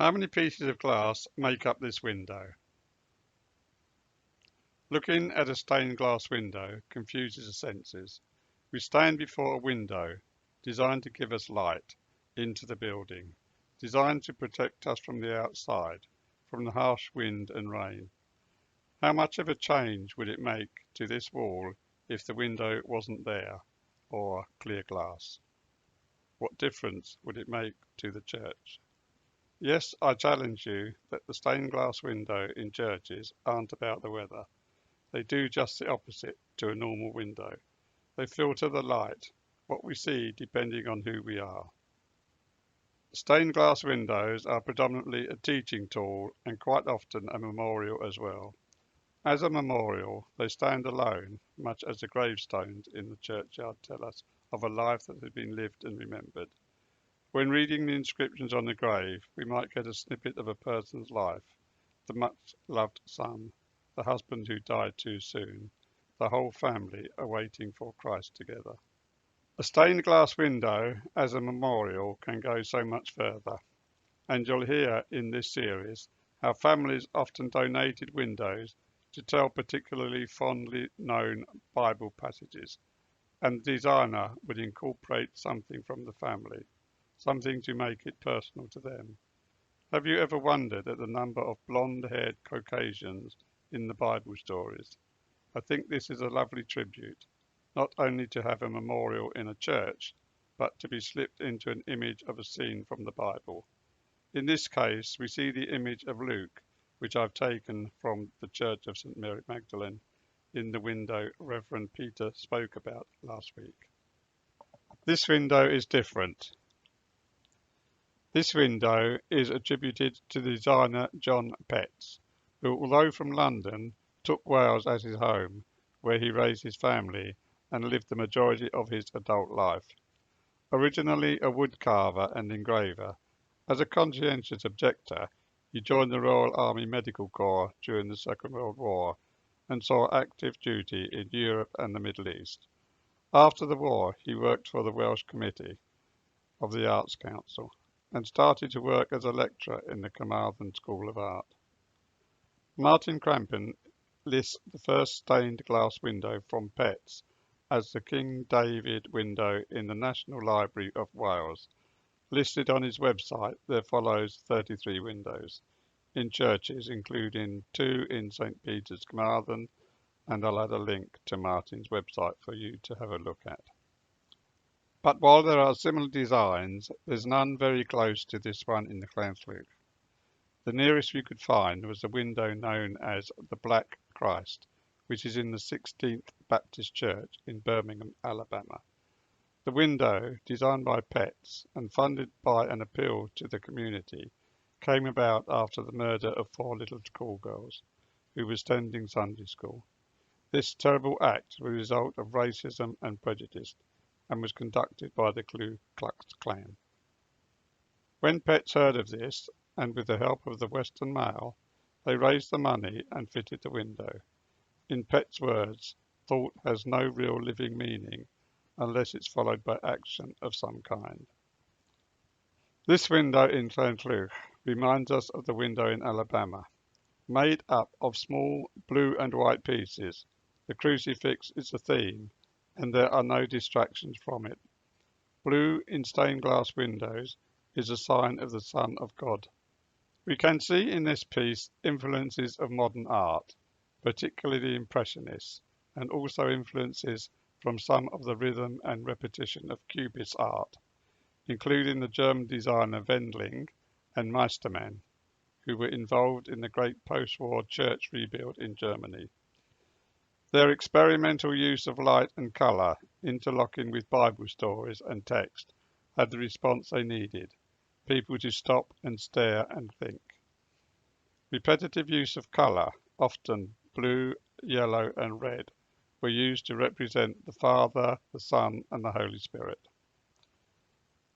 How many pieces of glass make up this window? Looking at a stained glass window confuses the senses. We stand before a window designed to give us light into the building, designed to protect us from the outside, from the harsh wind and rain. How much of a change would it make to this wall if the window wasn't there, or clear glass? What difference would it make to the church? Yes, I challenge you that the stained glass window in churches aren't about the weather. They do just the opposite to a normal window. They filter the light, what we see depending on who we are. Stained glass windows are predominantly a teaching tool and quite often a memorial as well. As a memorial, they stand alone, much as the gravestones in the churchyard tell us of a life that has been lived and remembered. When reading the inscriptions on the grave, we might get a snippet of a person's life, the much-loved son, the husband who died too soon, the whole family awaiting for Christ together. A stained glass window as a memorial can go so much further, and you'll hear in this series how families often donated windows to tell particularly fondly known Bible passages, and the designer would incorporate something from the family, something to make it personal to them. Have you ever wondered at the number of blonde-haired Caucasians in the Bible stories? I think this is a lovely tribute, not only to have a memorial in a church, but to be slipped into an image of a scene from the Bible. In this case, we see the image of Luke, which I've taken from the Church of St. Mary Magdalene in the window Reverend Peter spoke about last week. This window is different. This window is attributed to the designer John Petts, who, although from London, took Wales as his home, where he raised his family and lived the majority of his adult life. Originally a woodcarver and engraver, as a conscientious objector, he joined the Royal Army Medical Corps during the Second World War and saw active duty in Europe and the Middle East. After the war, he worked for the Welsh Committee of the Arts Council and started to work as a lecturer in the Carmarthen School of Art. Martin Crampon lists the first stained glass window from Petts as the King David window in the National Library of Wales. Listed on his website, there follows 33 windows in churches, including 2 in St. Peter's, Carmarthen, and I'll add a link to Martin's website for you to have a look at. But while there are similar designs, there's none very close to this one in the Llanllwch. The nearest we could find was a window known as the Black Christ, which is in the 16th Baptist Church in Birmingham, Alabama. The window, designed by Petts and funded by an appeal to the community, came about after the murder of 4 little schoolgirls who were attending Sunday school. This terrible act was a result of racism and prejudice and was conducted by the Ku Klux Klan. When Petts heard of this, and with the help of the Western Mail, they raised the money and fitted the window. In Petts' words, thought has no real living meaning unless it's followed by action of some kind. This window in Llanllwch reminds us of the window in Alabama. Made up of small blue and white pieces, the crucifix is the theme, and there are no distractions from it. Blue in stained glass windows is a sign of the Son of God. We can see in this piece influences of modern art, particularly the Impressionists, and also influences from some of the rhythm and repetition of Cubist art, including the German designer Wendling and Meistermann, who were involved in the great post-war church rebuild in Germany. Their experimental use of light and colour, interlocking with Bible stories and text, had the response they needed, people to stop and stare and think. Repetitive use of colour, often blue, yellow and red, were used to represent the Father, the Son and the Holy Spirit.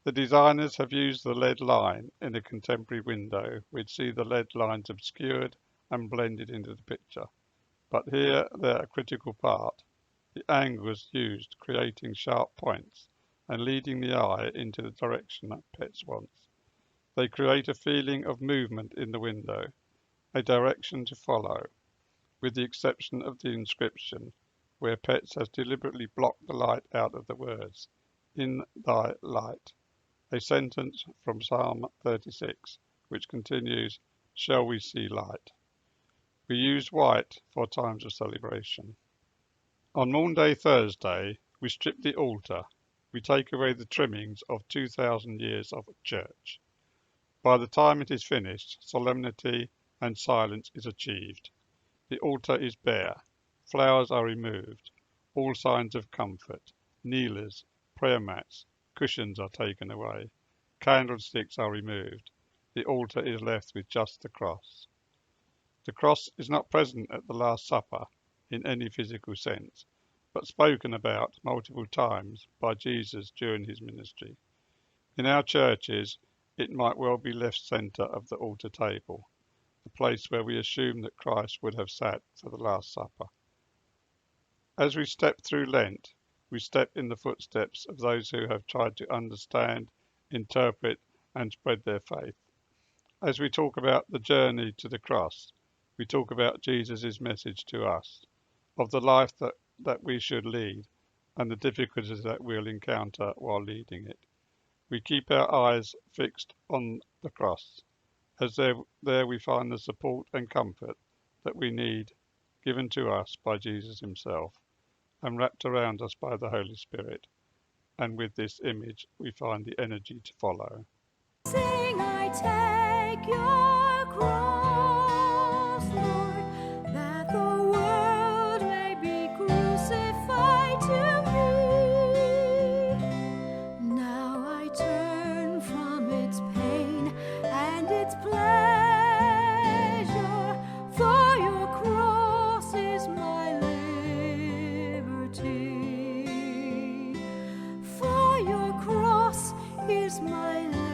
The designers have used the lead line in a contemporary window, which see the lead lines obscured and blended into the picture. But here they're a critical part. The angles used creating sharp points and leading the eye into the direction that Petts wants. They create a feeling of movement in the window, a direction to follow, with the exception of the inscription, where Pets has deliberately blocked the light out of the words, "In thy light," a sentence from Psalm 36, which continues, "Shall we see light?" We use white for times of celebration. On Maunday Thursday, we strip the altar. We take away the trimmings of 2,000 years of church. By the time it is finished, solemnity and silence is achieved. The altar is bare. Flowers are removed. All signs of comfort, kneelers, prayer mats, cushions are taken away. Candlesticks are removed. The altar is left with just the cross. The cross is not present at the Last Supper in any physical sense, but spoken about multiple times by Jesus during his ministry. In our churches, it might well be left centre of the altar table, the place where we assume that Christ would have sat for the Last Supper. As we step through Lent, we step in the footsteps of those who have tried to understand, interpret, and spread their faith. As we talk about the journey to the cross, we talk about Jesus' message to us, of the life that we should lead, and the difficulties that we'll encounter while leading it. We keep our eyes fixed on the cross, as there we find the support and comfort that we need, given to us by Jesus himself, and wrapped around us by the Holy Spirit. And with this image, we find the energy to follow. Sing, I take your cross, Lord, that the world may be crucified to me. Now I turn from its pain and its pleasure, for your cross is my liberty. For your cross is my liberty.